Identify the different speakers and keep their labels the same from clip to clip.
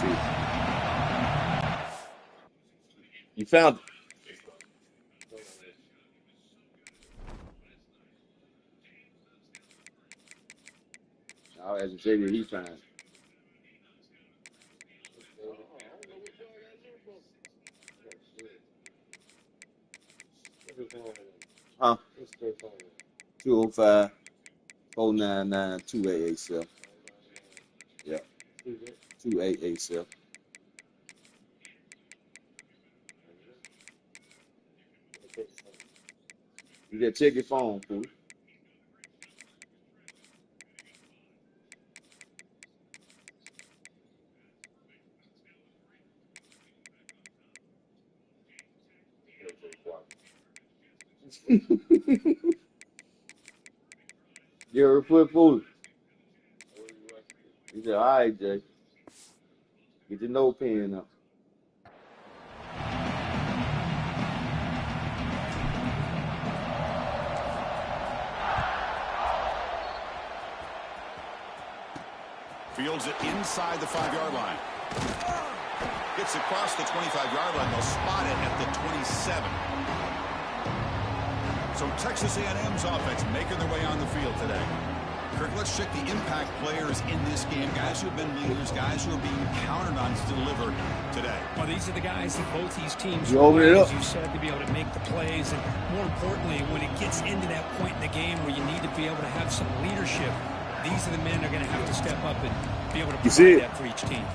Speaker 1: see. You found it. I'll ask Jay that he found it. Huh? 205-499-2887. Yeah. 2887. You gotta check your phone, fool. You ever put fool? He said, all right, Jay. Get your nose pen up.
Speaker 2: Fields it inside the 5-yard line. Gets across the 25-yard line. They'll spot it at the 27. So Texas A&M's offense making their way on the field today. Kirk, let's check the impact players in this game. Guys who have been leaders, guys who are being counted on to deliver today.
Speaker 3: Well, these are the guys that both these teams
Speaker 1: rely on,
Speaker 3: as you said, to be able to make the plays. And more importantly, when it gets into that point in the game where you need to be able to have some leadership, these are the men that are going to have to step up and be able to provide that for each team.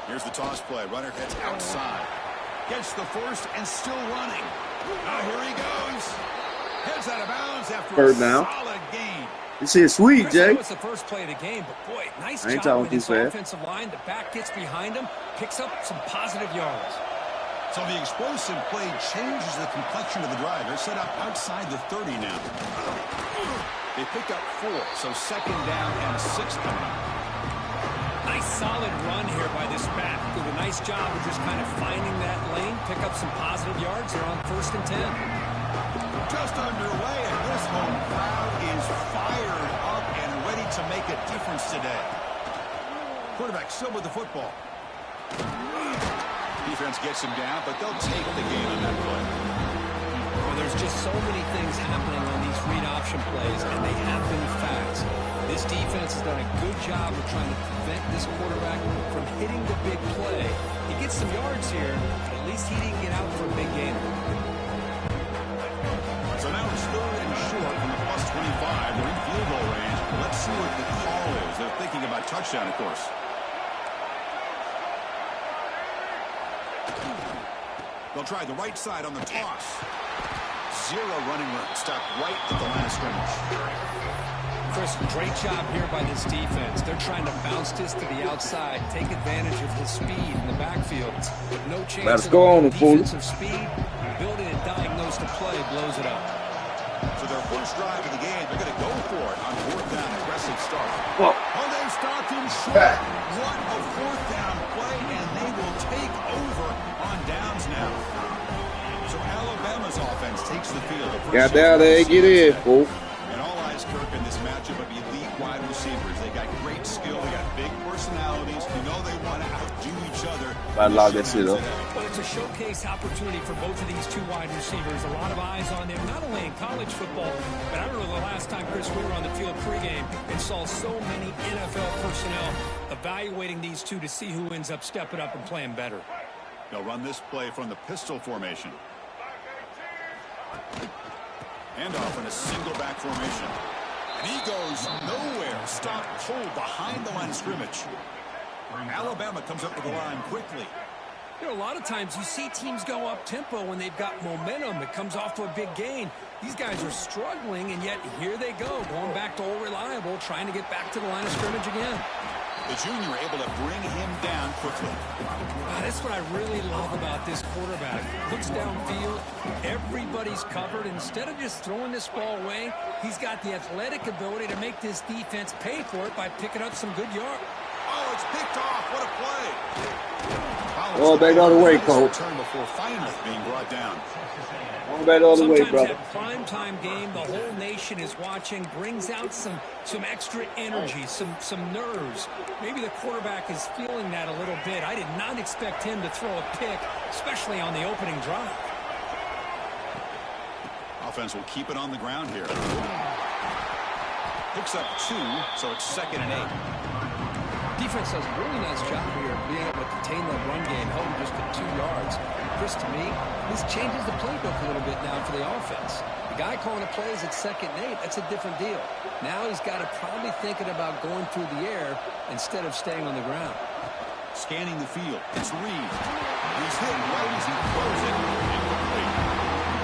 Speaker 2: Here's the toss play. Runner heads outside. Gets the first and still running. Now here he goes. Heads out of bounds after a solid gain.
Speaker 1: This is sweet, Jay.
Speaker 3: It was the first play of the game, but boy, nice job with his offensive line. The back gets behind him, picks up some positive yards.
Speaker 2: So the explosive play changes the complexion of the drive. They're set up outside the 30 now. They picked up 4, so second down and 6 coming up.
Speaker 3: Nice solid run here by this back. Did a nice job of just kind of finding that lane, pick up some positive yards. They're on 1st and 10.
Speaker 2: Just underway, and this home crowd is fired up and ready to make a difference today. Quarterback still with the football. Defense gets him down, but they'll take the gain on that play.
Speaker 3: Well, there's just so many things happening on these read option plays, and they happen fast. This defense has done a good job of trying to prevent this quarterback from hitting the big play. He gets some yards here, but at least he didn't get out for a big gain.
Speaker 2: So now it's 3rd and short from the +25. They're in field goal range. Let's see what the call is. They're thinking about touchdown, of course. They'll try the right side on the toss. 0 running room. Stop right at the line of scrimmage.
Speaker 3: Chris, great job here by this defense. They're trying to bounce this to the outside, take advantage of his speed in the backfield. But no chance
Speaker 1: Let's go on,
Speaker 3: defensive speed. Building and diagnose the play, blows it up.
Speaker 2: So their first drive of the game, they're going to go for it on 4th down. Aggressive start.
Speaker 1: Whoa.
Speaker 2: Oh, they stopped him short. What a 4th down play, and they will take over on downs now. So Alabama's offense takes the field.
Speaker 1: Got down there, get in, fool.
Speaker 2: And all eyes, Kirk, in this matchup of elite wide receivers. They got great skill. They got big personalities. You know they want to outdo each other.
Speaker 1: I love that shit up.
Speaker 3: Well, it's a showcase opportunity for both of these 2 wide receivers. A lot of eyes on them, not only in college football, but I remember the last time, Chris, we were on the field pregame and saw so many NFL personnel evaluating these 2 to see who ends up stepping up and playing better.
Speaker 2: They'll run this play from the pistol formation. Handoff in a single back formation. And he goes nowhere. Stop cold behind the line of scrimmage. Alabama comes up with the line quickly.
Speaker 3: You know, a lot of times you see teams go up-tempo when they've got momentum. It comes off to a big gain. These guys are struggling, and yet here they go, going back to old reliable, trying to get back to the line of scrimmage again.
Speaker 2: The junior able to bring him down quickly.
Speaker 3: That's what I really love about this quarterback. Looks downfield, everybody's covered. Instead of just throwing this ball away, he's got the athletic ability to make this defense pay for it by picking up some good yards.
Speaker 2: Oh, it's picked off. What a play.
Speaker 1: Oh, back the other way, coach.
Speaker 2: Turn before finally being brought down.
Speaker 1: Going back the other way, brother.
Speaker 3: That primetime game, the whole nation is watching, brings out some extra energy, some nerves. Maybe the quarterback is feeling that a little bit. I did not expect him to throw a pick, especially on the opening drive.
Speaker 2: Offense will keep it on the ground here. Picks up 2, so it's 2nd and 8.
Speaker 3: Defense does a really nice job here being able to contain that run game, held just to 2 yards. Chris, to me, this changes the playbook a little bit now for the offense. The guy calling the plays at 2nd and 8, that's a different deal. Now he's got to probably thinking about going through the air instead of staying on the ground.
Speaker 2: Scanning the field, it's Reed. He's hit right as he throws it. Incomplete.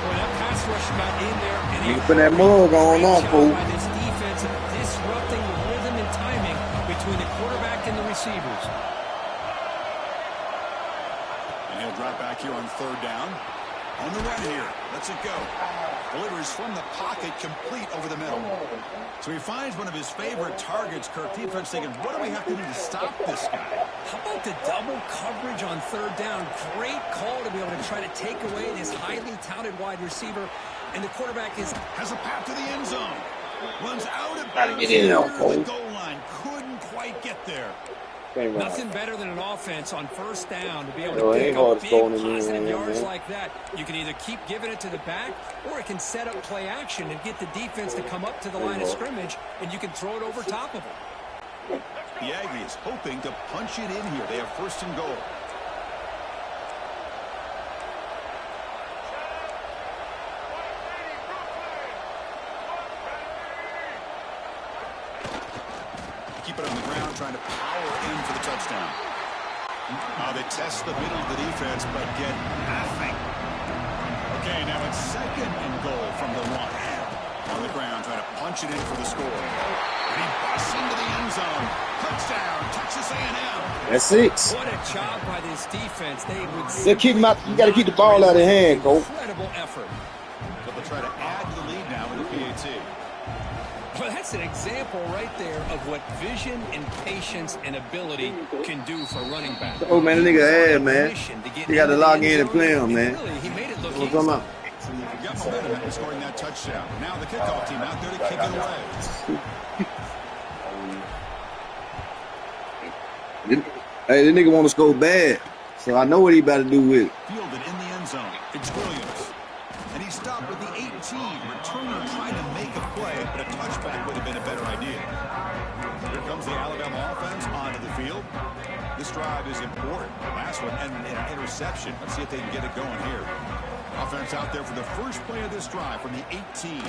Speaker 3: Boy, that pass rush got in there, and
Speaker 1: You put that mug on off, fool.
Speaker 3: by this defense disrupting the rhythm and timing between the quarterback and the receivers.
Speaker 2: And he'll drop back here on 3rd down. On the run here, lets it go. Delivers from the pocket, complete over the middle. So he finds one of his favorite targets. Kirk, defense thinking, what do we have to do to stop this guy?
Speaker 3: How about the double coverage on 3rd down? Great call to be able to try to take away this highly touted wide receiver. And the quarterback
Speaker 2: has a path to the end zone. Runs out of
Speaker 1: Gotta
Speaker 2: bounds
Speaker 1: get in there,
Speaker 2: near the
Speaker 1: Cole.
Speaker 2: goal line. Couldn't quite get there.
Speaker 3: nothing better than an offense on 1st down to be able to
Speaker 1: it
Speaker 3: pick
Speaker 1: ain't
Speaker 3: up
Speaker 1: hard to score
Speaker 3: big
Speaker 1: in the
Speaker 3: positive
Speaker 1: end,
Speaker 3: yards
Speaker 1: man.
Speaker 3: like that. You can either keep giving it to the back, or it can set up play action and get the defense to come up to the line of scrimmage, and you can throw it over top of them.
Speaker 2: The Aggies hoping to punch it in here. They have 1st and goal. Keep it on the ground, trying to power in for the touchdown. They test the middle of the defense, but get nothing. Okay, now it's 2nd and goal from the 1. On the ground, trying to punch it in for the score. And he busts into the end zone. Touchdown, Texas A&M.
Speaker 1: That's 6.
Speaker 3: What a job by this defense. They would
Speaker 1: You got to keep the ball out of hand, Cole.
Speaker 3: Incredible effort.
Speaker 2: But they'll try to add to the lead now with the PAT.
Speaker 3: Well, that's an example right there of what vision and patience and ability can do for running back.
Speaker 1: Oh, man, the nigga ass, man. You got to log in and play him, man.
Speaker 3: Really, he made it look
Speaker 1: What's
Speaker 3: easy.
Speaker 1: going on?
Speaker 2: Got momentum after scoring that touchdown. Now the kickoff team out there to kick it away.
Speaker 1: Hey, this nigga want to score bad, so I know what he about to do with it.
Speaker 2: Fielded in the end zone. It's Williams. And he stopped with the 18. Returner trying to make a play, but a touchback would have been a better idea. Here comes the Alabama offense onto the field. This drive is important. Last one ended in an interception. Let's see if they can get it going here. Offense out there for the first play of this drive from the 18.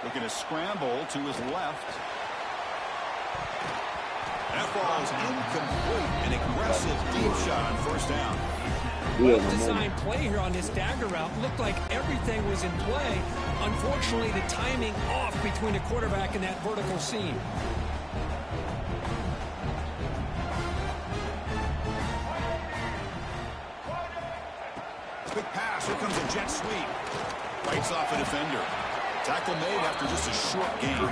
Speaker 2: Looking to scramble to his left. That ball is incomplete. An aggressive deep shot on 1st down.
Speaker 3: Well-designed play here on this dagger route. Looked like everything was in play. Unfortunately, the timing off between the quarterback and that vertical seam.
Speaker 2: Quick pass. Here comes a jet sweep. Fights off a defender. Tackle made after just a short gain.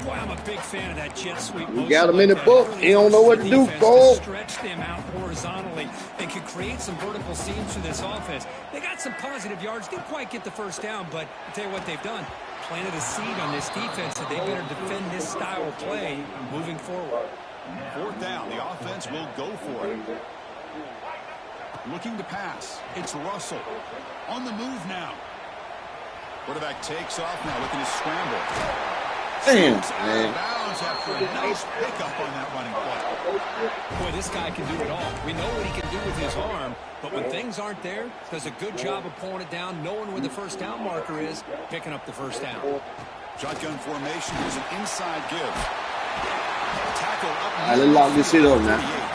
Speaker 3: Boy, I'm a big fan of that jet sweep.
Speaker 1: We got him in the book. He don't know what to do, Cole.
Speaker 3: Stretch them out horizontally and can create some vertical seams for this offense. They got some positive yards. Didn't quite get the 1st down, but I'll tell you what they've done. Planted a seed on this defense that they better defend this style of play moving forward.
Speaker 2: 4th down. The offense will go for it. Looking to pass. It's Russell. On the move now. Quarterback takes off now, looking to scramble.
Speaker 1: Damn, man.
Speaker 2: Bounds after a nice pickup on that running play.
Speaker 3: Boy, this guy can do it all. We know what he can do with his arm, but when things aren't there, does a good job of pulling it down, knowing where the 1st down marker is, picking up the 1st down.
Speaker 2: Shotgun formation. Here's an inside give. Tackle up.
Speaker 1: All right, let's lock this shit up now.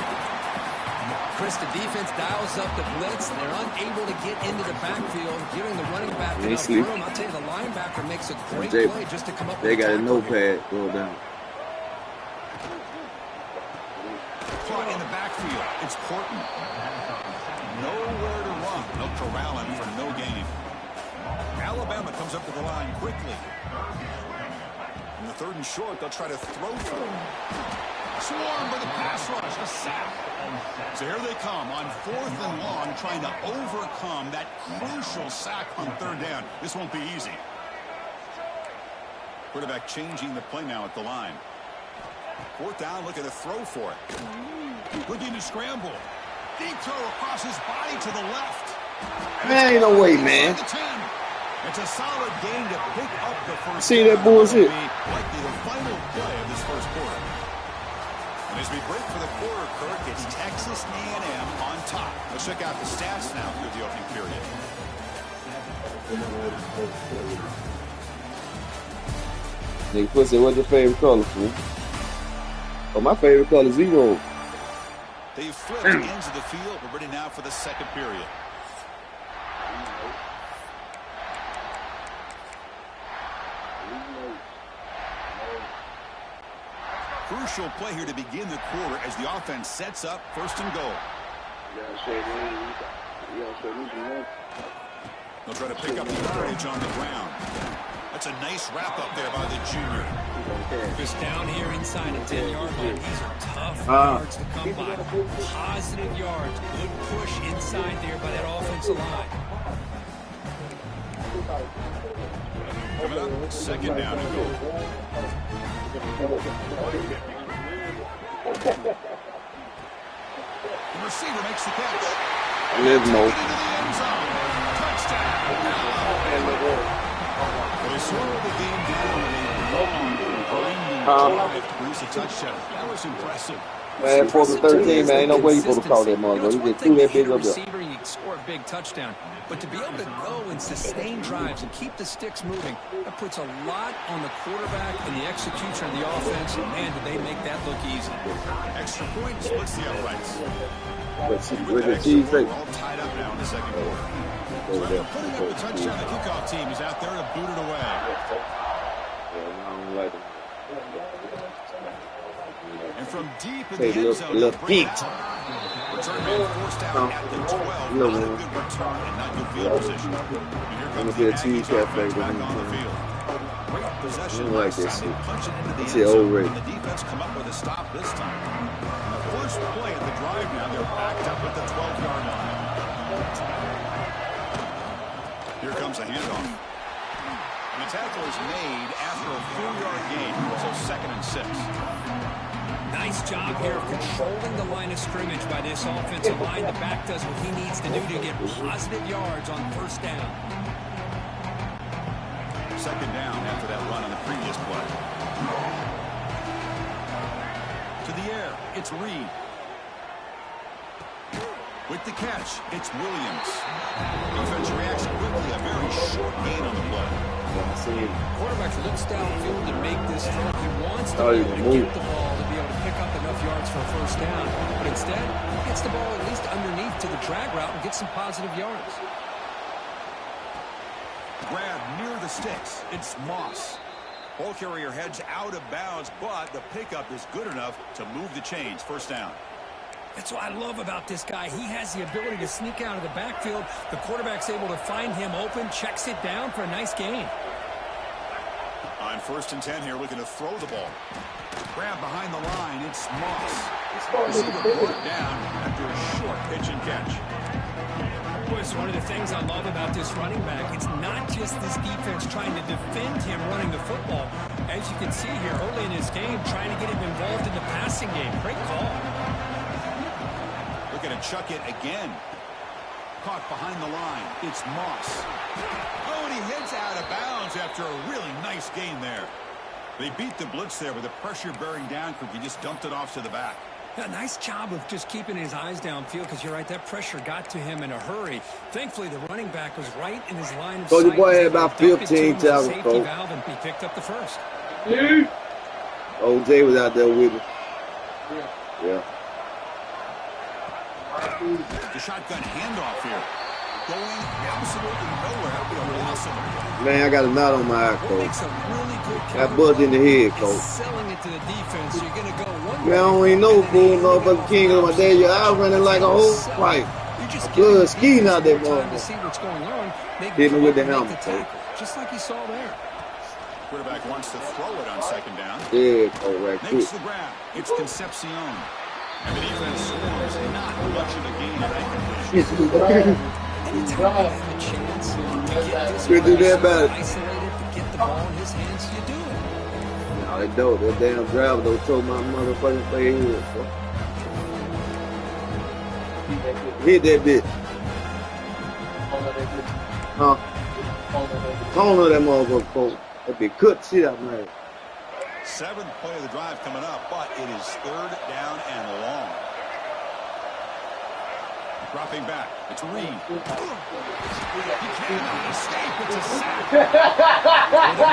Speaker 3: Chris, the defense dials up the blitz. They're unable to get into the backfield, giving the running back enough room. I'll tell you, the linebacker makes a great play just to come up with
Speaker 1: They got a
Speaker 3: tackle.
Speaker 1: notepad. Go down.
Speaker 2: Caught in the backfield. It's Portman. Nowhere to run. No corralling for no gain. Alabama comes up to the line quickly. In the 3rd and short, they'll try to throw through. Swarmed by the pass rush. A sack. So here they come on 4th and long, trying to overcome that crucial sack on 3rd down. This won't be easy. Quarterback changing the play now at the line. 4th down, looking to throw for it. Looking to scramble. Deep throw across his body to the left.
Speaker 1: Man, ain't no way, man.
Speaker 2: It's a solid gain to pick up the first.
Speaker 1: See that bullshit?
Speaker 2: Likely the final play of this first quarter. And as we break for the quarter, Kirk, it's Texas A&M on top. Let's check out the stats now through the opening period.
Speaker 1: Nigga Pussy, what's your favorite color, fool? Oh, my favorite color is 0.
Speaker 2: They've flipped ends of the field. We're ready now for the second period. Crucial play here to begin the quarter as the offense sets up 1st and goal. They'll try to pick up the yardage on the ground. That's a nice wrap up there by the junior.
Speaker 3: Just down here inside the 10-yard line. These are tough yards to come by. Positive yards. Good push inside there by that offensive line.
Speaker 2: Coming up, 2nd down and goal. The receiver makes the catch.
Speaker 1: Live mode.
Speaker 2: Touchdown. They slowed the game down and a long, grinding drive to produce a touchdown. That was impressive.
Speaker 1: Man, 4th and 13, man, ain't no way you supposed to call that motherfucker. You get through that big up there.
Speaker 3: Receiver, you score a big touchdown. But to be able to go and sustain drives and keep the sticks moving, that puts a lot on the quarterback and the execution of the offense. And man, did they make that look easy.
Speaker 2: Extra point splits the uprights.
Speaker 1: But
Speaker 2: With that extra point, we're all tied up now in the second quarter. So after putting up the touchdown, the kickoff team is out there to boot it away. And from deep in the end zone,
Speaker 1: little peek.
Speaker 2: Return man forced out at the 12. Not a good return and not good field position. And here comes the Aggies offense back on the field. Great possession.
Speaker 1: Like this.
Speaker 2: Punching into the end
Speaker 1: It's old
Speaker 2: zone.
Speaker 1: rig.
Speaker 2: And the defense come up with a stop this time. And the first play of the drive now, they're backed up at the 12-yard line. Here comes a handoff. And the tackle is made after a 4-yard gain, so 2nd and 6.
Speaker 3: Nice job here of controlling the line of scrimmage by this offensive line. The back does what he needs to do to get positive yards on 1st down.
Speaker 2: 2nd down after that run on the previous play. To the air, it's Reed. With the catch, it's Williams. Defense reacts quickly, a very short gain on the play.
Speaker 3: Quarterback looks downfield to make this throw. He wants to be able to get the ball to be able to pick up enough yards for a 1st down. But instead, he gets the ball at least underneath to the drag route and gets some positive yards.
Speaker 2: Grab near the sticks. It's Moss. Ball carrier heads out of bounds, but the pickup is good enough to move the chains. 1st down.
Speaker 3: That's what I love about this guy. He has the ability to sneak out of the backfield. The quarterback's able to find him open, checks it down for a nice gain.
Speaker 2: On 1st and 10 here, looking to throw the ball. Grab behind the line. It's Moss. Receiver brought down after a short pitch and catch.
Speaker 3: Boys, one of the things I love about this running back, it's not just this defense trying to defend him running the football. As you can see here early in this game, trying to get him involved in the passing game. Great call.
Speaker 2: Looking to chuck it again. Caught behind the line. It's Moss. Oh, and he heads out of bounds after a really nice gain there. They beat the blitz there with the pressure bearing down. He just dumped it off to the back.
Speaker 3: Yeah, nice job of just keeping his eyes downfield because you're right, that pressure got to him in a hurry. Thankfully, the running back was right in his line of sight.
Speaker 1: So the boy had about 15 tackles,
Speaker 3: safety valve, and he picked up the 1st.
Speaker 1: OJ was out there with him. Yeah.
Speaker 2: The shotgun handoff here. Going absolutely nowhere. That would be a loss of it.
Speaker 1: Man, I got a knot on my eye,
Speaker 3: What
Speaker 1: coach.
Speaker 3: makes a really good
Speaker 1: That buzz in the head, coach.
Speaker 3: is selling it to the defense. So you're going to go one
Speaker 1: Man, I don't even know, fool. Motherfucking king of my day. Your eye running like a whole fight.
Speaker 3: You're just
Speaker 1: Blood skiing out there,
Speaker 3: time to
Speaker 1: motherfucker.
Speaker 3: see what's going on.
Speaker 1: Hit me with the
Speaker 3: Make
Speaker 1: helmet,
Speaker 3: tackle, just like you saw there.
Speaker 2: Quarterback wants to throw it on 2nd down.
Speaker 1: Yeah, coach, right quick.
Speaker 2: Makes the grab. It's Concepcion. And the defense scores not much of a gain in that completion.
Speaker 3: Anytime you have a chance to get this
Speaker 1: We do that
Speaker 3: player
Speaker 1: better.
Speaker 3: isolated, to get the ball in his hands, you do it.
Speaker 1: No, they don't. That damn driver don't told my motherfucking play here. Hit that bitch. Huh? Corner that motherfucker, folks. That bitch cut shit out my head.
Speaker 2: 7th play of the drive coming up, but it is 3rd down and long. Dropping back. It's Reed. He cannot escape. It's a sack.
Speaker 3: They're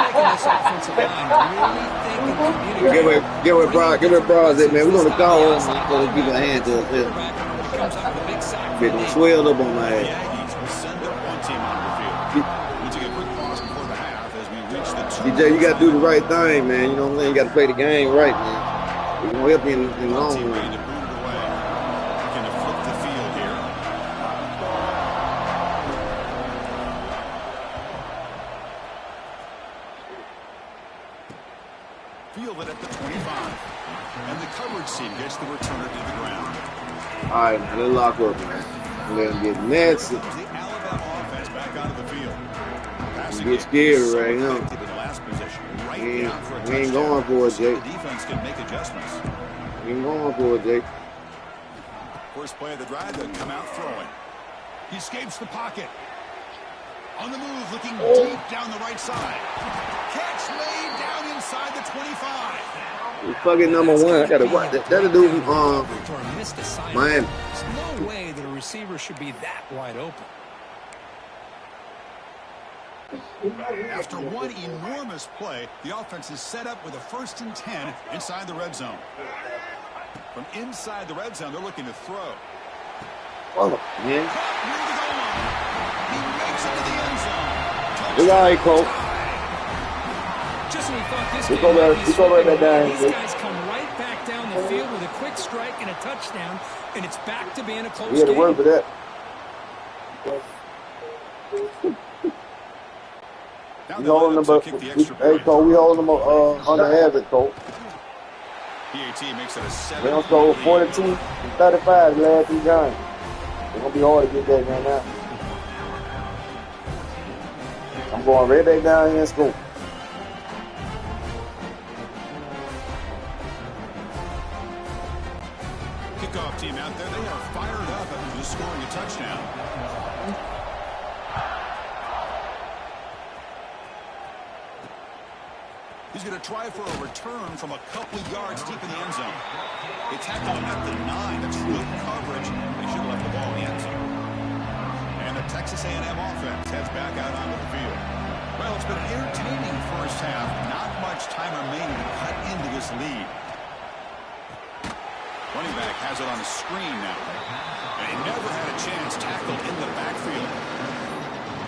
Speaker 3: making this offensive line really think and communicate.
Speaker 1: Get with Bros at, man. We're gonna call him. We're gonna give a hand to us.
Speaker 3: Comes out with a big sack.
Speaker 1: Bitch swelled up on my
Speaker 2: The
Speaker 1: ass.
Speaker 2: Aggies will send up one team onto the field. We'll take a quick pause before the half as we reach the 2.
Speaker 1: DJ, you gotta do the right thing, man. You know what I'm saying? You gotta play the game right, man. We're gonna help you in the long
Speaker 2: Team ready
Speaker 1: run.
Speaker 2: to boot it away. Looking to flip the field here. Fielded at the 25. And the coverage team gets the returner to the ground.
Speaker 1: All right, now let's lock up, man. Let him get nasty.
Speaker 2: The Alabama offense back onto the field. Passing
Speaker 1: Get
Speaker 2: game
Speaker 1: scared
Speaker 2: so
Speaker 1: right now.
Speaker 2: effective in the last position. Right
Speaker 1: We
Speaker 2: down for a
Speaker 1: ain't
Speaker 2: touchdown.
Speaker 1: going for it,
Speaker 2: So
Speaker 1: Jake.
Speaker 2: the defense can make adjustments.
Speaker 1: We ain't going for it, Jake.
Speaker 2: First play of the drive, they come out throwing. He escapes the pocket. On the move, looking deep down the right side. Catch laid down inside the 25.
Speaker 1: We fucking number one. I gotta watch that. That'll do
Speaker 3: Or a missed assignment.
Speaker 1: Miami.
Speaker 3: There's no way that a receiver should be that wide open.
Speaker 2: After one enormous play, the offense is set up with a 1st and 10 inside the red zone. From inside the red zone, they're looking to throw.
Speaker 1: Oh, man.
Speaker 2: Near the goal line. He makes it to the end zone.
Speaker 1: It's all right, Cole.
Speaker 3: Just when we thought this
Speaker 1: We
Speaker 3: game
Speaker 1: go
Speaker 3: might
Speaker 1: right-
Speaker 3: be
Speaker 1: we go right
Speaker 3: slipping
Speaker 1: back down,
Speaker 3: away, these
Speaker 1: Jake.
Speaker 3: guys come right back down the field with a quick strike and a touchdown, and it's back to being a close
Speaker 1: We had to
Speaker 3: game.
Speaker 1: work for that.
Speaker 2: Now
Speaker 1: We
Speaker 2: they'll
Speaker 1: holding
Speaker 2: let
Speaker 1: them
Speaker 2: them
Speaker 1: up.
Speaker 2: kick the extra
Speaker 1: Hey,
Speaker 2: point.
Speaker 1: Cole, we holding them on the average, Cole.
Speaker 2: PAT makes it a 7.
Speaker 1: They don't score 42 and 35 the last 2 games. It's gonna be hard to get that right now. I'm going right back down here in school.
Speaker 2: Kickoff team out there, they are fired up after just scoring a touchdown. He's going to try for a return from a couple yards deep in the end zone. They tackle him at the 9. That's good coverage. They should have left the ball in the end zone. And the Texas A&M offense heads back out onto the field. Well, it's been an entertaining first half. Not much time remaining to cut into this lead. Running back has it on the screen now. And he never had a chance tackled in the backfield.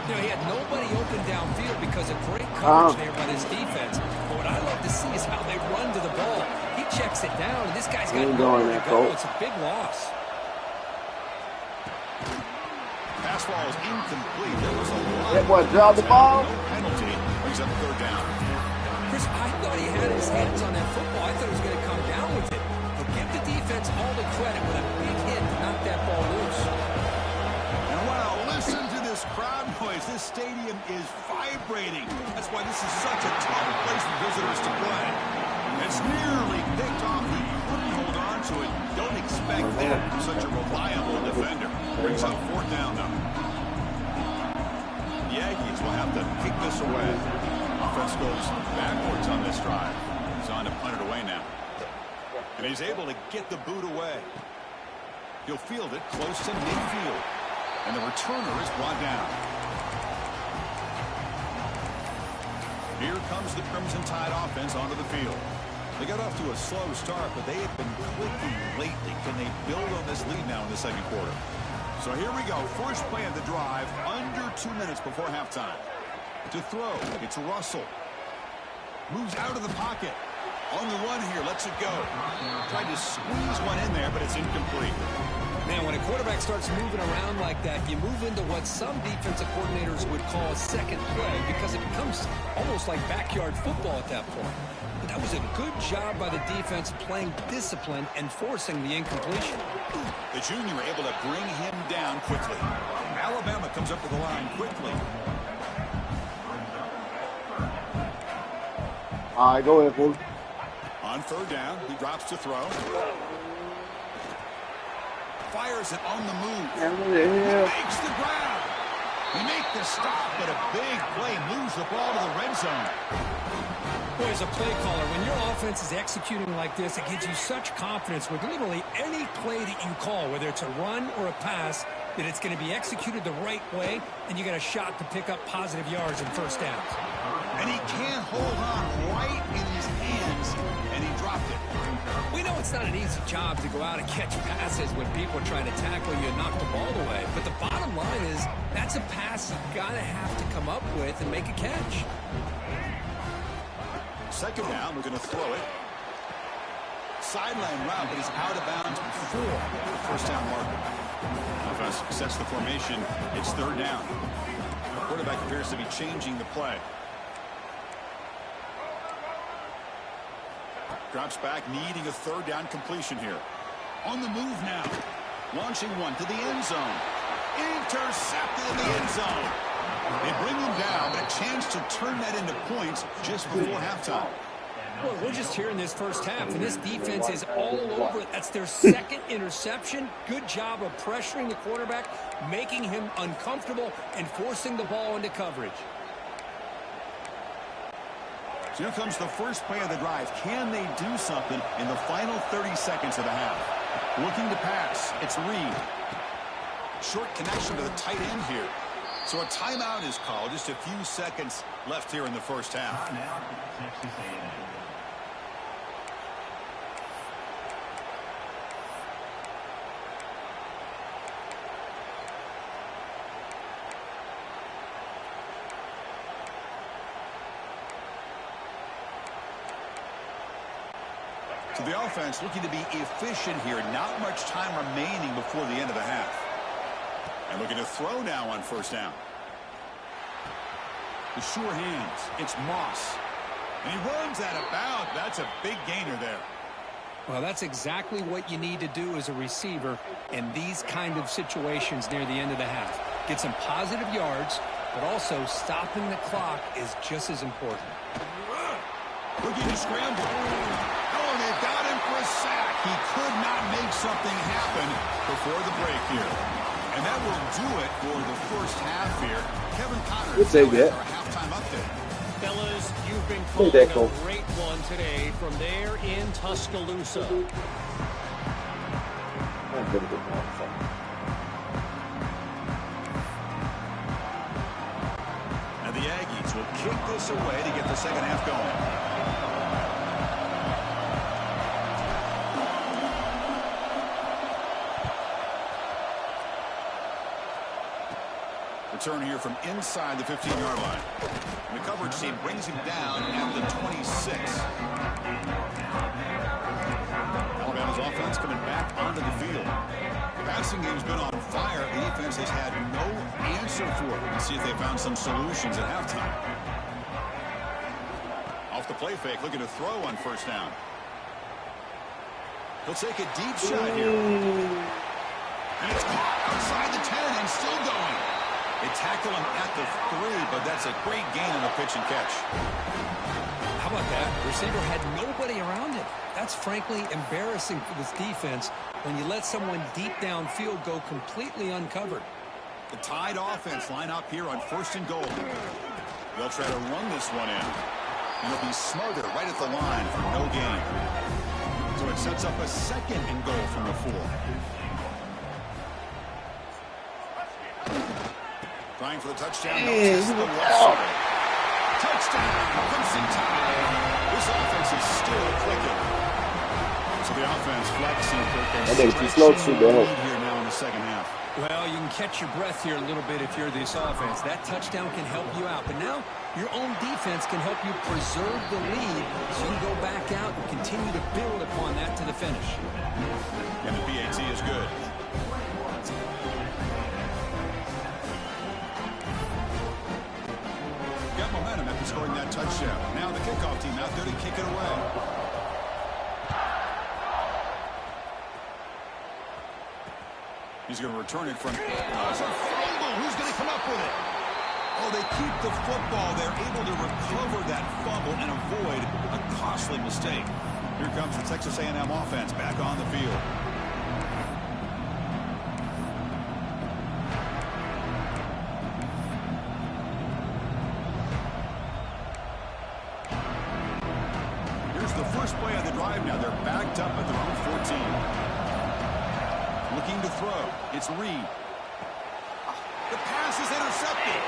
Speaker 3: You know, he had nobody open downfield because of great coverage there by this defense. But what I love to see is how they run to the ball. He checks it down, and this guy's got nowhere to go. It's a big loss.
Speaker 2: Pass ball is incomplete. There was a lot.
Speaker 1: That boy dropped the ball.
Speaker 2: No penalty. Brings up 3rd down.
Speaker 3: Chris, I thought he had his hands on that football. I thought he was going to come down with it. But give the defense all the credit with a big hit to knock that ball loose.
Speaker 2: And wow, listen to this crowd noise. This stadium is vibrating. That's why this is such a tough place for visitors to play. It's nearly picked off. He couldn't hold on to it. Don't expect that from such a reliable defender. Brings up 4th down, though. The Aggies will have to kick this away. Offense goes backwards on this drive. He's on to punt it away now. And he's able to get the boot away. He'll field it close to midfield. And the returner is brought down. Here comes the Crimson Tide offense onto the field. They got off to a slow start, but they have been clicking lately. Can they build on this lead now in the 2nd quarter? So here we go. First play of the drive, under 2 minutes before halftime. To throw, it's Russell. Moves out of the pocket. On the run here, lets it go. Tried to squeeze one in there, but it's incomplete.
Speaker 3: Man, when a quarterback starts moving around like that, you move into what some defensive coordinators would call a second play because it becomes almost like backyard football at that point. But that was a good job by the defense playing discipline and forcing the incompletion.
Speaker 2: The junior able to bring him down quickly. Alabama comes up to the line quickly.
Speaker 1: All right, go ahead, Foote.
Speaker 2: On third down, he drops to throw. Fires it on the move. Makes the ground. He makes the stop, but a big play moves the ball to the red zone.
Speaker 3: Boy, as a play caller, when your offense is executing like this, it gives you such confidence with literally any play that you call, whether it's a run or a pass, that it's going to be executed the right way, and you got a shot to pick up positive yards and first downs.
Speaker 2: And he can't hold on right in his hands, and he dropped it.
Speaker 3: We know it's not an easy job to go out and catch passes when people are trying to tackle you and knock the ball away. But the bottom line is that's a pass you've got to have to come up with and make a catch.
Speaker 2: Second down, we're going to throw it. Sideline route, but he's out of bounds before the first down marker. Offense sets the formation. It's third down. The quarterback appears to be changing the play. Drops back, needing a third down completion here. On the move now. Launching one to the end zone. Intercepted in the end zone. They bring him down, but a chance to turn that into points just before halftime.
Speaker 3: Well, we're just here in this first half, and this defense is all over it. That's their second interception. Good job of pressuring the quarterback, making him uncomfortable, and forcing the ball into coverage.
Speaker 2: So here comes the first play of the drive. Can they do something in the final 30 seconds of the half? Looking to pass. It's Reed. Short connection to the tight end here. So a timeout is called. Just a few seconds left here in the first half. So the offense looking to be efficient here. Not much time remaining before the end of the half. And looking to throw now on first down. The sure hands. It's Moss. And he runs out of bounds. That's a big gainer there.
Speaker 3: Well, that's exactly what you need to do as a receiver in these kind of situations near the end of the half. Get some positive yards, but also stopping the clock is just as important.
Speaker 2: Looking to scramble. Oh, and they've got him for a sack. He could not make something happen before the break here. And that will do it for the first half here. Kevin Connor is our halftime update.
Speaker 4: Fellas, you've been calling a great one today from there in Tuscaloosa.
Speaker 2: And the Aggies will kick this away to get the second half going. Return here from inside the 15-yard line. And the coverage team brings him down at the 26. Alabama's offense coming back onto the field. The passing game's been on fire. The defense has had no answer for it. Let's see if they found some solutions at halftime. Off the play fake, looking to throw on first down. He'll take a deep shot here. And it's caught outside the 10 and still going. They tackle him at the 3, but that's a great gain on the pitch and catch.
Speaker 3: How about that? The receiver had nobody around him. That's frankly embarrassing for this defense when you let someone deep downfield go completely uncovered.
Speaker 2: The Tide offense line up here on first and goal. They'll try to run this one in. And it'll be smothered right at the line for no gain. So it sets up a second and goal from the 4. Trying for the touchdown. Touchdown. Crimson Tide. This offense is still clicking. So the offense flexing. Here now in the second half.
Speaker 3: Well, you can catch your breath here a little bit if you're this offense. That touchdown can help you out. But now your own defense can help you preserve the lead so you can go back out and continue to build upon that to the finish.
Speaker 2: And the PAT is good. in scoring that touchdown. Now the kickoff team out there to kick it away. He's going to return it from... Who's going to come up with it? Oh, they keep the football. They're able to recover that fumble and avoid a costly mistake. Here comes the Texas A&M offense back on the field. Here's the first play of the drive now. They're backed up at their own 14. Looking to throw. It's Reed. The pass is intercepted.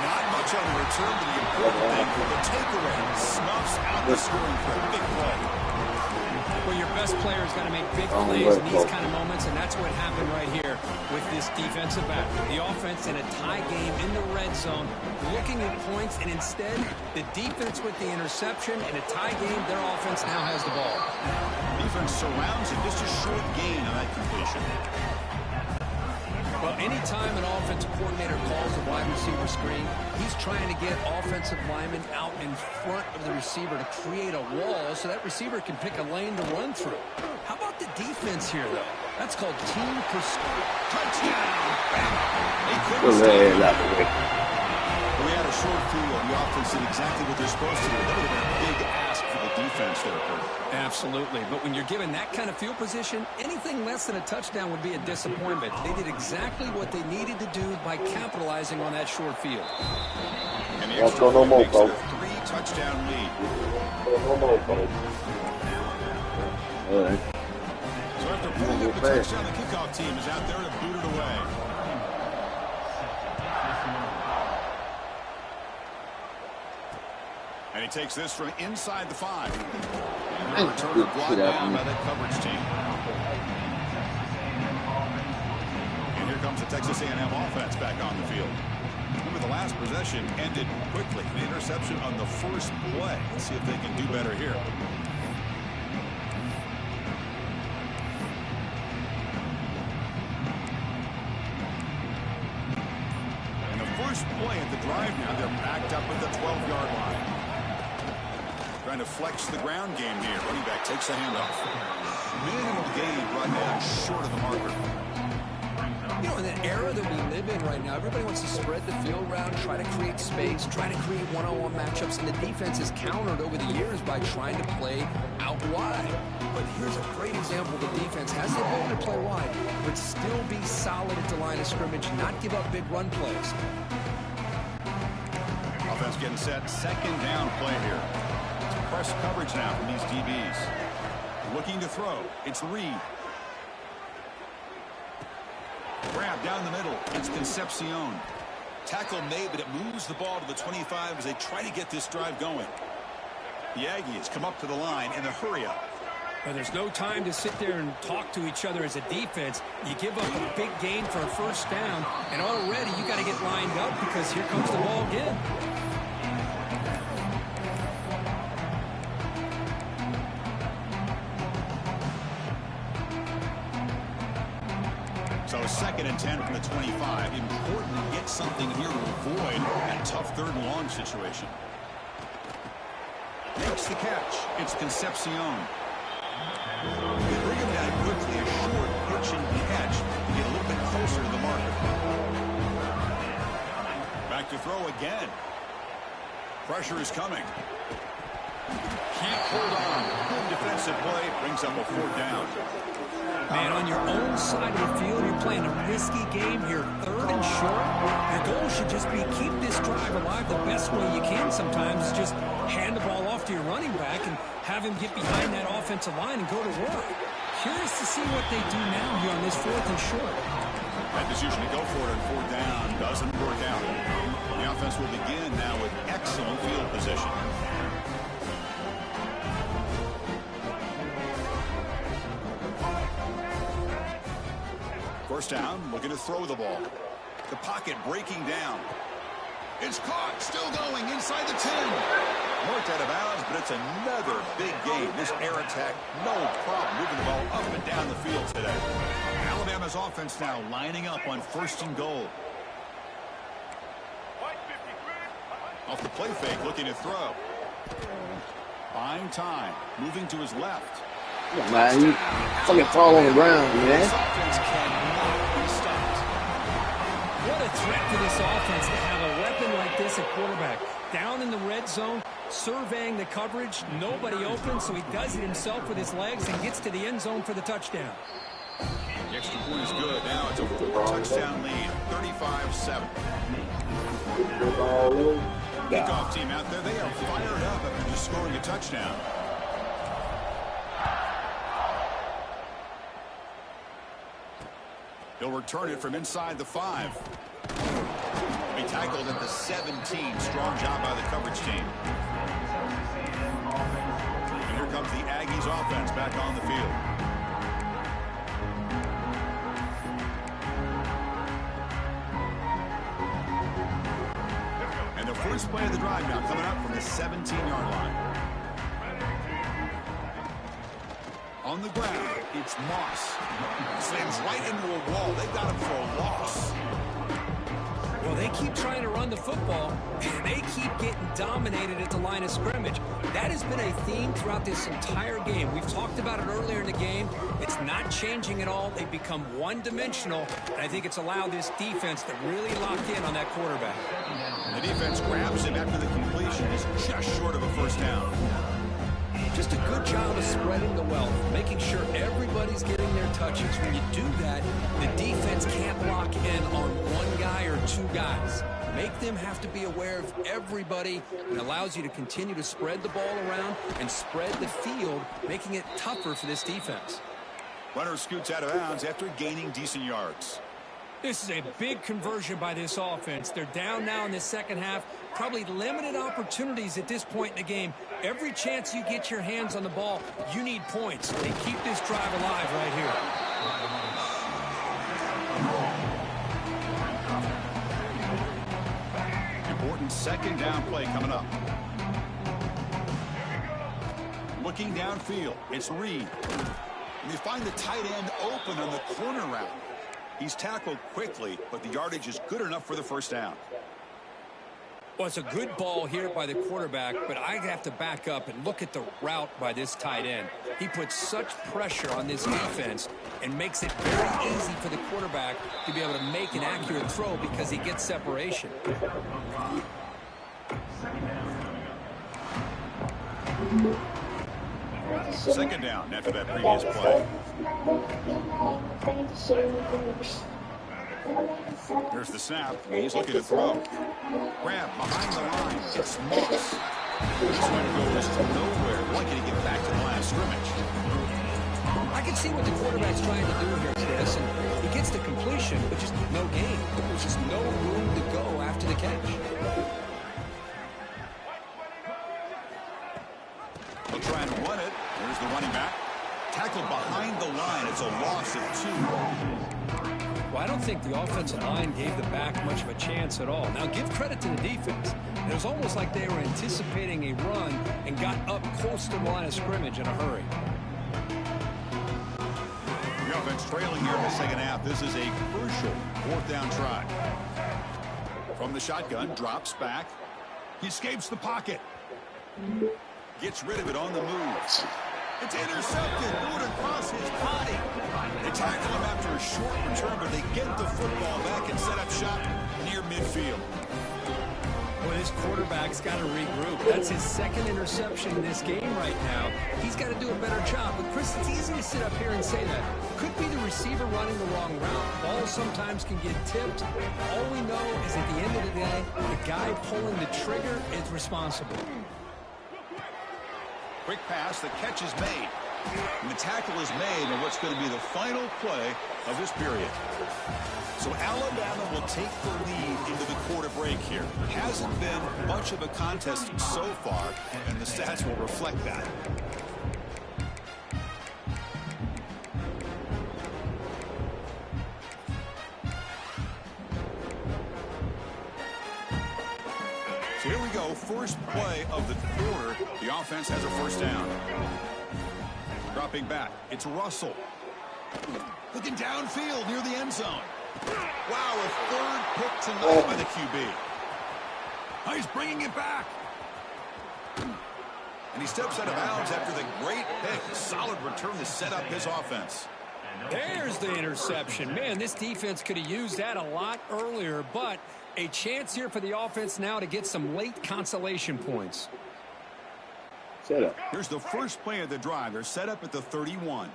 Speaker 2: Not much on the return, but the important thing for the takeaway. Snuffs out the scoring for a big play.
Speaker 3: Well, your best player's got to make big plays in these kind of moments, and that's what happened right here with this defensive back. The offense in a tie game in the red zone, looking at points, and instead, the defense with the interception. In a tie game, their offense now has the ball.
Speaker 2: Defense surrounds it. Just a short gain on that completion.
Speaker 3: Well, anytime an offensive coordinator calls a wide receiver screen, he's trying to get offensive linemen out in front of the receiver to create a wall so that receiver can pick a lane to run through. How about the defense here, though? That's called team pursuit. Touchdown!
Speaker 2: They couldn't stay. We had a short field. The offense did exactly what they're supposed to do. That would have been a big ask for the defense there, Kurt.
Speaker 3: Absolutely. But when you're given that kind of field position, anything less than a touchdown would be a disappointment. They did exactly what they needed to do by capitalizing on that short field.
Speaker 2: And the extra point makes it a 3-touchdown lead. So after pulling up the touchdown, the kickoff team is out there to boot it away. And he takes this from inside the 5. And the returner blocked down by that coverage team. And here comes the Texas A&M offense back on the field. Remember, the last possession ended quickly. The interception on the first play. Let's see if they can do better here. And the first play at the drive now, they're backed up at the 12-yard line. Trying to flex the ground game here. Running back takes the handoff. Minimal gain brought down short of the marker.
Speaker 3: You know, in the era that we live in right now, everybody wants to spread the field around, try to create space, try to create one-on-one matchups, and the defense is countered over the years by trying to play out wide. But here's a great example. The defense has the ability to play wide, but still be solid at the line of scrimmage, not give up big run plays.
Speaker 2: Offense getting set. Second down play here. Press coverage now from these DBs. Looking to throw. It's Reed. Grab down the middle. It's Concepcion. Tackle made, but it moves the ball to the 25 as they try to get this drive going. The Aggies come up to the line in a hurry-up.
Speaker 3: Well, there's no time to sit there and talk to each other as a defense. You give up a big gain for a first down, and already you got to get lined up because here comes the ball again.
Speaker 2: So 2nd and 10 from the 25. Important to get something here to avoid that tough 3rd and long situation. Makes the catch. It's Concepcion. They bring him down quickly. A short pitch and catch to get a little bit closer to the marker. Back to throw again. Pressure is coming. Can't hold on. Good defensive play. Brings up a 4th down.
Speaker 3: Man, on your own side of the field, you're playing a risky game here, 3rd and short. Your goal should just be keep this drive alive the best way you can sometimes is just hand the ball off to your running back and have him get behind that offensive line and go to work. Curious to see what they do now here on this 4th and short.
Speaker 2: That decision to go for it on 4th down doesn't work out. The offense will begin now with excellent field position. First down, looking to throw the ball. The pocket breaking down. It's caught, still going inside the 10. Marked out of bounds, but it's another big game. This air attack, no problem moving the ball up and down the field today. Alabama's offense now lining up on 1st and goal. Off the play fake, looking to throw. Buying time. Moving to his left.
Speaker 1: Yeah, man, you fucking fall on the ground, man.
Speaker 2: This offense cannot be stopped.
Speaker 3: What a threat to this offense to have a weapon like this at quarterback. Down in the red zone, surveying the coverage, nobody open, so he does it himself with his legs and gets to the end zone for the touchdown.
Speaker 2: The extra point is good. Now it's a 4-touchdown lead, 35-7. Kickoff team out there, they are fired up after just scoring a touchdown. He'll return it from inside the 5. Be tackled at the 17. Strong job by the coverage team. And here comes the Aggies offense back on the field. And the first play of the drive now coming up from the 17-yard line. On the ground, it's Moss. Slams right into a wall. They got him for a loss.
Speaker 3: Well, they keep trying to run the football, and they keep getting dominated at the line of scrimmage. That has been a theme throughout this entire game. We've talked about it earlier in the game. It's not changing at all. They've become one-dimensional, and I think it's allowed this defense to really lock in on that quarterback.
Speaker 2: The defense grabs him after the completion is just short of a first down.
Speaker 3: Just a good job of spreading the wealth, making sure everybody's getting their touches. When you do that, the defense can't lock in on one guy or two guys. Make them have to be aware of everybody. It allows you to continue to spread the ball around and spread the field, making it tougher for this defense.
Speaker 2: Runner scoots out of bounds after gaining decent yards.
Speaker 3: This is a big conversion by this offense. They're down now in the second half. Probably limited opportunities at this point in the game. Every chance you get your hands on the ball, you need points. They keep this drive alive right here.
Speaker 2: Important second down play coming up. Looking downfield, it's Reed. And they find the tight end open on the corner route. He's tackled quickly, but the yardage is good enough for the first down.
Speaker 3: Well, it's a good ball here by the quarterback, but I have to back up and look at the route by this tight end. He puts such pressure on this defense and makes it very easy for the quarterback to be able to make an accurate throw because he gets separation.
Speaker 2: Second down after that previous play. Here's the snap. He's looking to throw. Grab behind the line. It's Moss. This one goes nowhere. Lucky to get back to the line of scrimmage.
Speaker 3: I can see what the quarterback's trying to do here, Chris, and he gets the completion, but just no gain. There's just no room to go after the catch.
Speaker 2: They'll try and run it. There's the running back. Tackled behind the line. It's a loss of 2.
Speaker 3: Well, I don't think the offensive line gave the back much of a chance at all. Now, give credit to the defense. It was almost like they were anticipating a run and got up close to the line of scrimmage in a hurry.
Speaker 2: The offense trailing here in the second half. This is a crucial fourth down try. From the shotgun, drops back. He escapes the pocket. Gets rid of it on the move. It's intercepted. Going across his body. They tackle him after a short return, but they get the football back and set up shop near midfield.
Speaker 3: Well, this quarterback's got to regroup. That's his second interception in this game right now. He's got to do a better job. But, Chris, it's easy to sit up here and say that. Could be the receiver running the wrong route. Ball sometimes can get tipped. All we know is at the end of the day, the guy pulling the trigger is responsible.
Speaker 2: Quick pass, the catch is made. And the tackle is made in what's going to be the final play of this period. So Alabama will take the lead into the quarter break here. Hasn't been much of a contest so far, and the stats will reflect that. So here we go, first play of the quarter. The offense has a first down. Dropping back, it's Russell. Looking downfield near the end zone. Wow, a third pick tonight by the QB. Oh, he's bringing it back. And he steps out of bounds after the great pick. Solid return to set up his offense.
Speaker 3: There's the interception. Man, this defense could have used that a lot earlier, but a chance here for the offense now to get some late consolation points.
Speaker 1: Set up.
Speaker 2: Here's the first play of the drive. They're set up at the 31.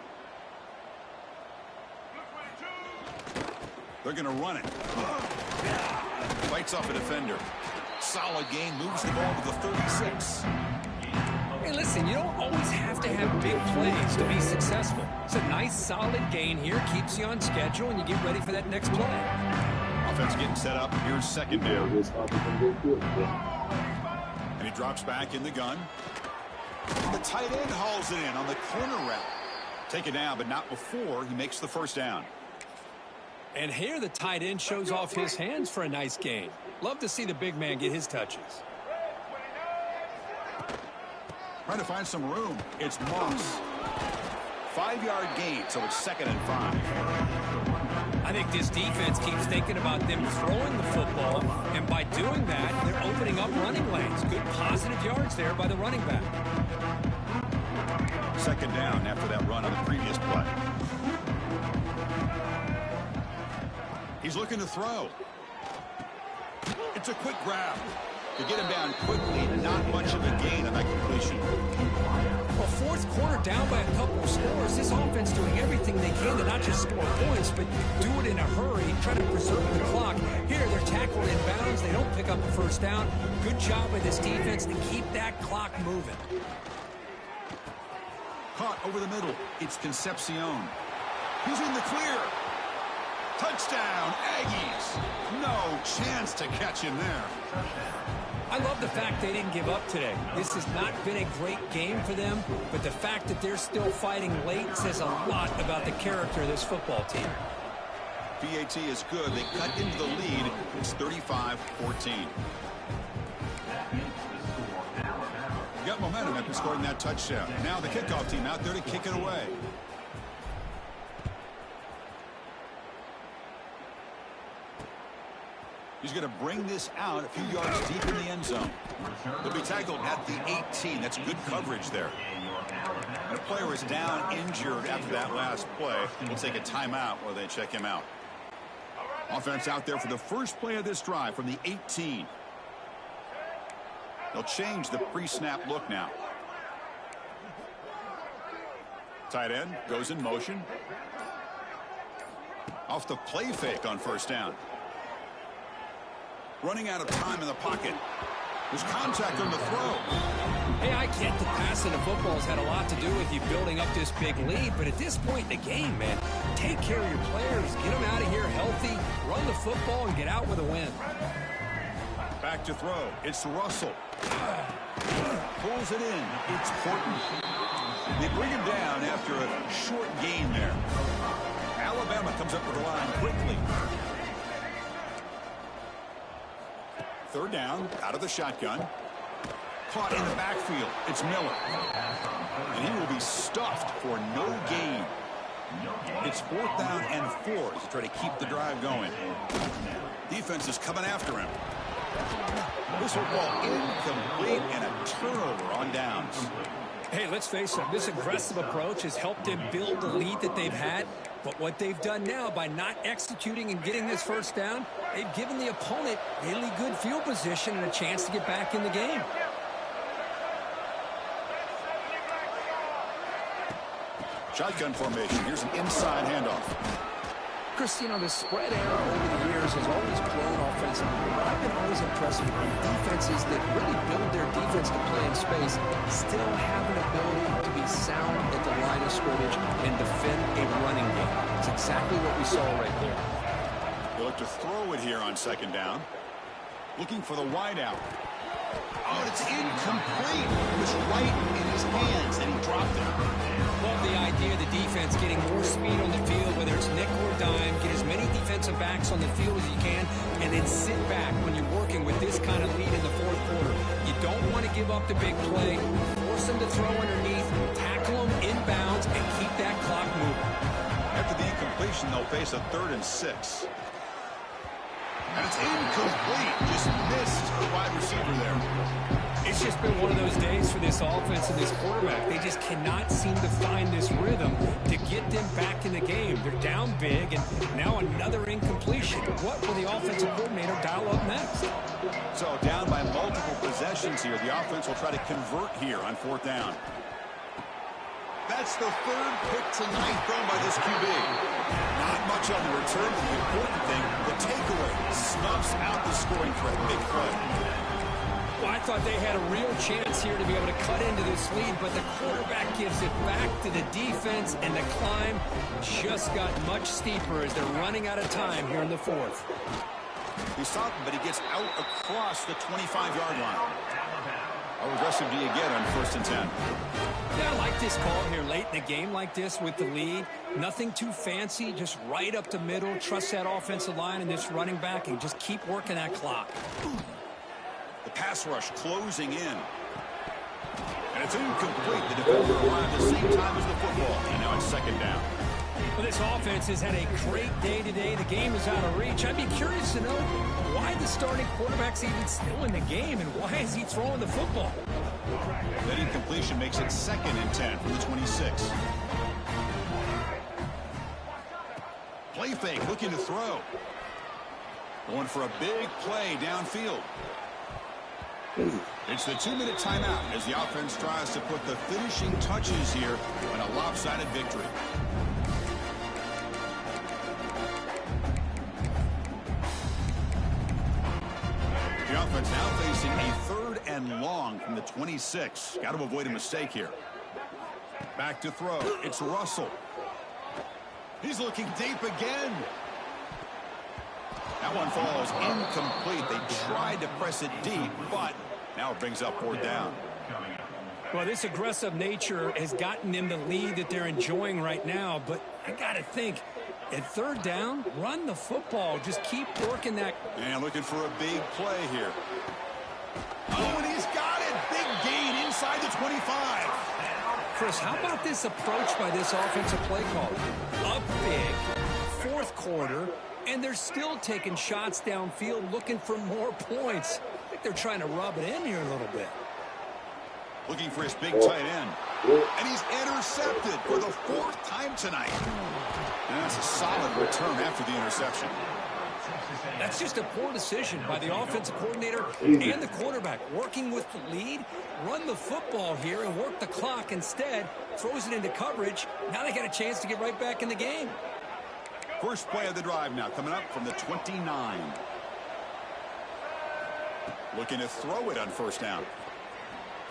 Speaker 2: They're going to run it. Fights off a defender. Solid gain, moves the ball to the 36.
Speaker 3: Hey, listen, you don't always have to have big plays to be successful. It's a nice, solid gain here. Keeps you on schedule, and you get ready for that next play.
Speaker 2: Offense getting set up. Here's second down. And he drops back in the gun. And the tight end hauls it in on the corner route. Take it down, but not before he makes the first down.
Speaker 3: And here the tight end shows off his hands for a nice gain. Love to see the big man get his touches.
Speaker 2: Trying to find some room. It's Moss. 5-yard gain, so it's 2nd and 5.
Speaker 3: I think this defense keeps thinking about them throwing the football, and by doing that, they're opening up running lanes. Good positive yards there by the running back.
Speaker 2: 2nd down after that run on the previous play. He's looking to throw. It's a quick grab. To get him down quickly, not much of a gain on that completion.
Speaker 3: Well, fourth quarter down by a couple of scores. This offense doing everything they can to not just score points, but do it in a hurry, try to preserve the clock. Here, they're tackled in bounds. They don't pick up the first down. Good job by this defense to keep that clock moving.
Speaker 2: Caught over the middle. It's Concepcion. He's in the clear. Touchdown, Aggies. No chance to catch him there.
Speaker 3: I love the fact they didn't give up today. This has not been a great game for them, but the fact that they're still fighting late says a lot about the character of this football team.
Speaker 2: PAT is good. They cut into the lead. It's 35-14. Got momentum after scoring that touchdown. Now the kickoff team out there to kick it away. He's going to bring this out a few yards deep in the end zone. They'll be tackled at the 18. That's good coverage there. And a player is down injured after that last play. We'll take a timeout while they check him out. Offense out there for the first play of this drive from the 18. They'll change the pre-snap look now. Tight end goes in motion. Off the play fake on first down. Running out of time in the pocket. There's contact on the throw.
Speaker 3: Hey, I get the passing of football has had a lot to do with you building up this big lead, but at this point in the game, man, take care of your players, get them out of here healthy, run the football, and get out with a win.
Speaker 2: Back to throw. It's Russell. Pulls it in. It's Horton. They bring him down after a short gain there. Alabama comes up with the line quickly. Third down, out of the shotgun. Caught in the backfield. It's Miller. And he will be stuffed for no gain. It's 4th down and 4 to try to keep the drive going. Defense is coming after him. This football incomplete and a turnover on downs.
Speaker 3: Hey, let's face it, this aggressive approach has helped them build the lead that they've had. But what they've done now by not executing and getting this first down, they've given the opponent really good field position and a chance to get back in the game.
Speaker 2: Shotgun formation. Here's an inside handoff.
Speaker 3: Chris, you know, the spread era over the years has always grown offensively, but I've been always impressed with defenses that really build their defense to play in space, still have an ability to be sound at the line of scrimmage and defend a running game. It's exactly what we saw right there.
Speaker 2: They look to throw it here on second down. Looking for the wideout. Oh, it's incomplete. It was right in his hands, and he dropped it.
Speaker 3: Love the idea of the defense getting more speed on the field, whether it's nickel or dime, get as many defensive backs on the field as you can, and then sit back when you're working with this kind of lead in the fourth quarter. You don't want to give up the big play, force them to throw underneath, tackle them inbounds, and keep that clock moving.
Speaker 2: After the incompletion, they'll face a 3rd and 6. And it's incomplete. Just missed the wide receiver there.
Speaker 3: It's just been one of those days for this offense and this quarterback. They just cannot seem to find this rhythm to get them back in the game. They're down big, and now another incompletion. What will the offensive coordinator dial up next?
Speaker 2: So down by multiple possessions here. The offense will try to convert here on 4th down. That's the 3rd pick tonight thrown by this QB. Not much on the return, but the important thing, the takeaway, snuffs out the scoring threat. Big play.
Speaker 3: Well, I thought they had a real chance here to be able to cut into this lead, but the quarterback gives it back to the defense, and the climb just got much steeper as they're running out of time here in the 4th.
Speaker 2: He stopped him, but he gets out across the 25-yard line. How aggressive do you get on 1st and 10?
Speaker 3: Yeah, I like this call here late in the game like this with the lead. Nothing too fancy, just right up the middle. Trust that offensive line and this running back and just keep working that clock.
Speaker 2: The pass rush closing in. And it's incomplete. The defender arrived at the same time as the football. And now it's 2nd down.
Speaker 3: Well, this offense has had a great day today. The game is out of reach. I'd be curious to know why the starting quarterback's even still in the game and why is he throwing the football?
Speaker 2: That incompletion makes it 2nd and 10 from the 26. Play fake, looking to throw. Going for a big play downfield. It's the 2-minute timeout as the offense tries to put the finishing touches here on a lopsided victory. The offense now facing a 3rd and long from the 26. Got to avoid a mistake here. Back to throw. It's Russell. He's looking deep again. That one falls incomplete. They tried to press it deep, but now it brings up 4th down.
Speaker 3: Well, this aggressive nature has gotten them the lead that they're enjoying right now, but I got to think, at 3rd down, run the football. Just keep working that.
Speaker 2: And looking for a big play here. Oh, and he's got it. Big gain inside the 25.
Speaker 3: Chris, how about this approach by this offensive play caller? Up big, 4th quarter, and they're still taking shots downfield looking for more points. I think they're trying to rub it in here a little bit.
Speaker 2: Looking for his big tight end. And he's intercepted for the 4th time tonight. And that's a solid return after the interception.
Speaker 3: That's just a poor decision by the offensive coordinator and the quarterback. Working with the lead, run the football here and work the clock instead. Throws it into coverage. Now they got a chance to get right back in the game.
Speaker 2: First play of the drive now coming up from the 29. Looking to throw it on 1st down.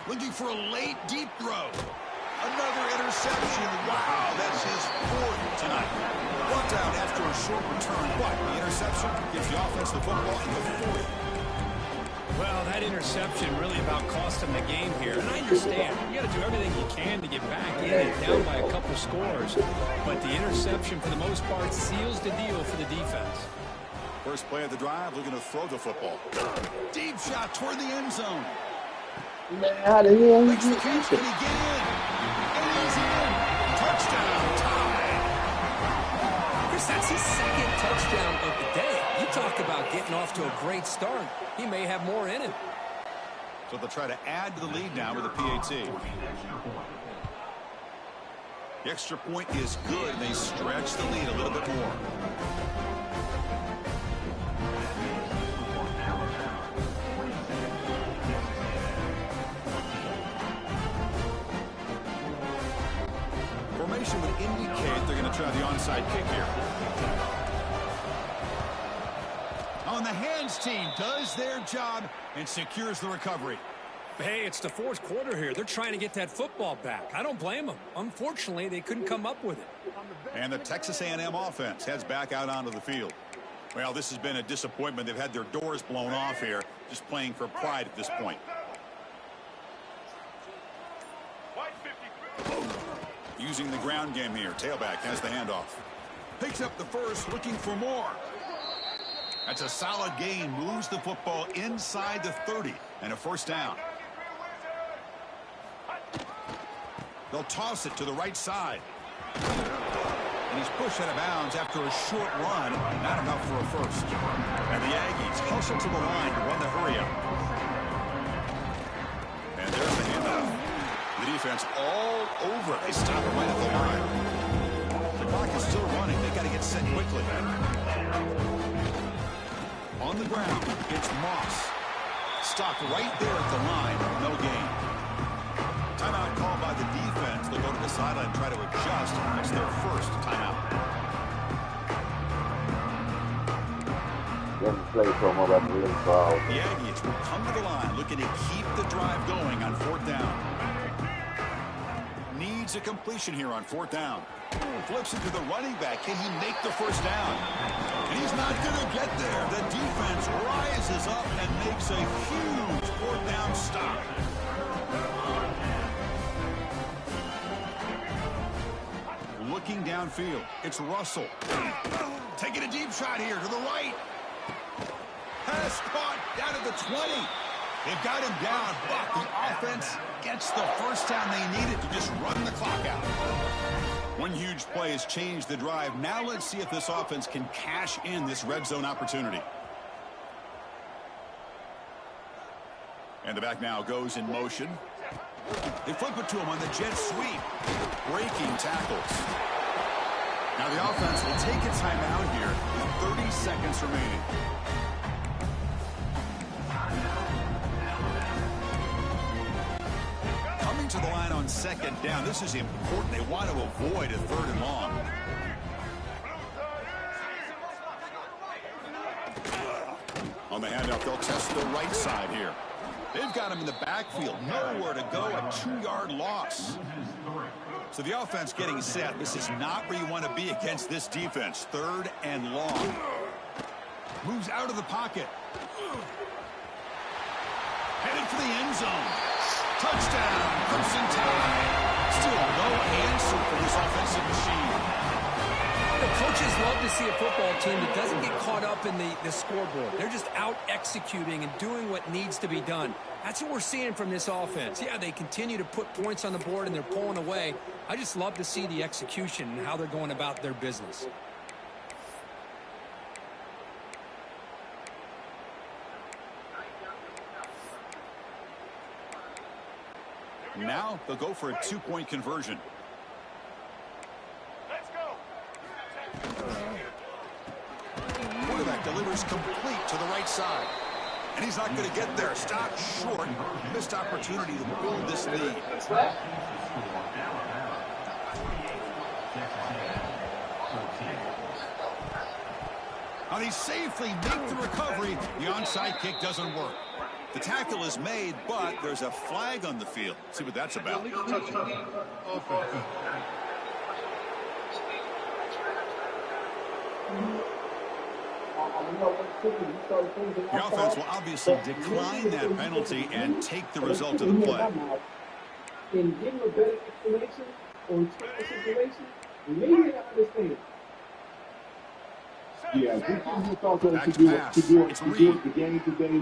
Speaker 2: Looking for a late deep throw. Another interception. Wow, that's his 4th tonight. Brought down after a short return, but the interception gives the offense the football in the 40.
Speaker 3: Well, that interception really about cost him the game here. And I understand. You got to do everything you can to get back in and down by a couple scores. But the interception, for the most part, seals the deal for the defense.
Speaker 2: First play of the drive, looking to throw the football. Deep shot toward the end zone.
Speaker 1: Man, how the hell
Speaker 2: Makes
Speaker 1: he
Speaker 2: the
Speaker 1: get
Speaker 2: catch. Can he get in? And he's in. Touchdown, tie.
Speaker 3: Chris, that's his 2nd touchdown of the day. You talk about getting off to a great start. He may have more in him.
Speaker 2: So they'll try to add to the lead now with a PAT. The extra point is good, and they stretch the lead a little bit more. Formation would indicate they're going to try the onside kick here. On the hands team does their job and secures the recovery.
Speaker 3: Hey, it's the 4th quarter here. They're trying to get that football back. I don't blame them. Unfortunately, they couldn't come up with it.
Speaker 2: And the Texas A&M offense heads back out onto the field. Well, this has been a disappointment. They've had their doors blown off here, just playing for pride at this point. Using the ground game here. Tailback has the handoff. Picks up the first, looking for more. That's a solid gain. Moves the football inside the 30 and a 1st down. They'll toss it to the right side. And he's pushed out of bounds after a short run. Not enough for a 1st. And the Marshall to the line to run the hurry up. And there's the handoff. The defense all over it. They stop it right at the line. The clock is still running. They got to get set quickly. On the ground, it's Moss. Stopped right there at the line. No gain. Timeout called by the defense. They'll go to the sideline and try to adjust. It's their first timeout.
Speaker 1: The
Speaker 2: Aggies will come to the line looking to keep the drive going on 4th down. Needs a completion here on 4th down. Flips it to the running back. Can he make the first down? And he's not going to get there. The defense rises up and makes a huge 4th down stop. Looking downfield, it's Russell. Taking a deep shot here to the right. Pass caught down at the 20. They've got him down, but the offense gets the first down they needed to just run the clock out. One huge play has changed the drive. Now let's see if this offense can cash in this red zone opportunity. And the back now goes in motion. They flip it to him on the jet sweep. Breaking tackles. Now the offense will take its time out here with 30 seconds remaining. Coming to the line on 2nd down. This is important. They want to avoid a 3rd and long. On the handoff, they'll test the right side here. They've got him in the backfield. Nowhere to go. A 2-yard loss. So the offense getting set. This is not where you want to be against this defense. 3rd and long. Moves out of the pocket. Headed for the end zone. Touchdown. Crimson Tide. Still no answer for this offensive machine.
Speaker 3: The coaches love to see a football team that doesn't get caught up in the scoreboard. They're just out executing and doing what needs to be done. That's what we're seeing from this offense. Yeah, they continue to put points on the board and they're pulling away. I just love to see the execution and how they're going about their business.
Speaker 2: Now they'll go for a 2-point conversion. Quarterback delivers complete to the right side. And he's not going to get there. Stopped short. Missed opportunity to build this lead. Now they safely make the recovery. The onside kick doesn't work. The tackle is made, but there's a flag on the field. Let's see what that's about. The offense will obviously decline that penalty and take the result of the play.
Speaker 5: Can give him a better explanation or explain the situation? Maybe I understand.
Speaker 1: Yeah, we thought that to do it the game today.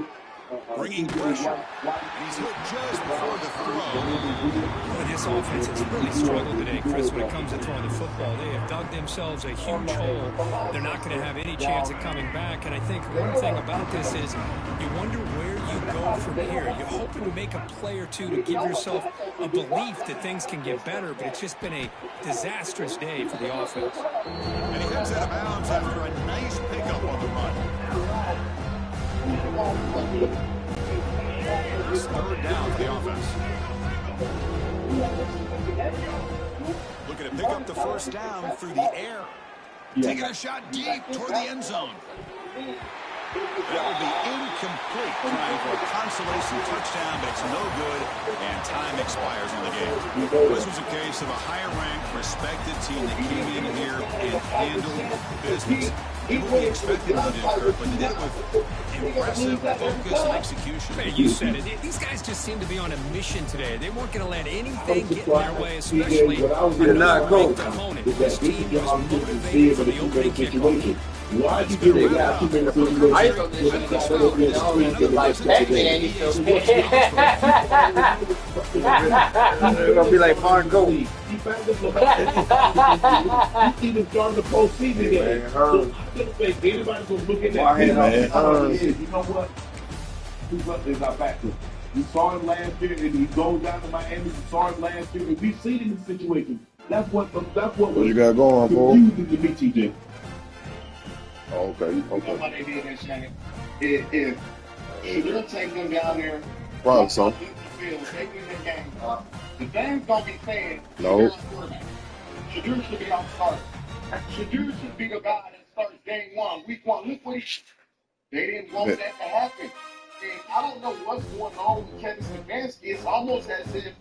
Speaker 2: Bringing pressure. And he's hit just before the throw.
Speaker 3: This offense has really struggled today, Chris, when it comes to throwing the football. They have dug themselves a huge hole. They're not going to have any chance of coming back. And I think one thing about this is you wonder where you go from here. You're hoping to make a play or two to give yourself a belief that things can get better, but it's just been a disastrous day for the offense.
Speaker 2: And he heads out of bounds after a nice pickup on the run. It's 3rd down for the offense. Looking to pick up the first down through the air. Taking a shot deep toward the end zone. That will be incomplete, trying for a consolation touchdown, but it's no good, and time expires on the game. This was a case of a higher-ranked, respected team that came in here and handled business. Did what we expected them to do, Kirk, but they did it with impressive focus and execution.
Speaker 3: Hey, you said it. These guys just seem to be on a mission today. They weren't going to let anything get in their way, especially an opponent. This team was motivated from the opening kickoff.
Speaker 5: Why you get a guy too many situations?
Speaker 6: I used to this shit in the school, you know, and it was like Batman, you feel me?
Speaker 1: They're gonna be like Marco.
Speaker 5: He found this He even started the postseason game. So I don't think anybody's gonna look at that.
Speaker 1: Man,
Speaker 5: You know what? Is our factor. We saw him last year, and he goes down to Miami. We saw him last year, and we've seen him in the situation. That's what
Speaker 1: you got going, Paul?
Speaker 5: confusing to me, TJ.
Speaker 1: Oh, okay.
Speaker 7: You know what they did that Shannon? If Shadur take them down there,
Speaker 1: Probably so.
Speaker 7: they win the game. The game's gonna be fair.
Speaker 1: No.
Speaker 7: Shadur should be on start. Shadur should be the guy that starts game one, week one. Look what they didn't want that to happen. And I don't know what's going on with Kevin Stefanski. It's almost as if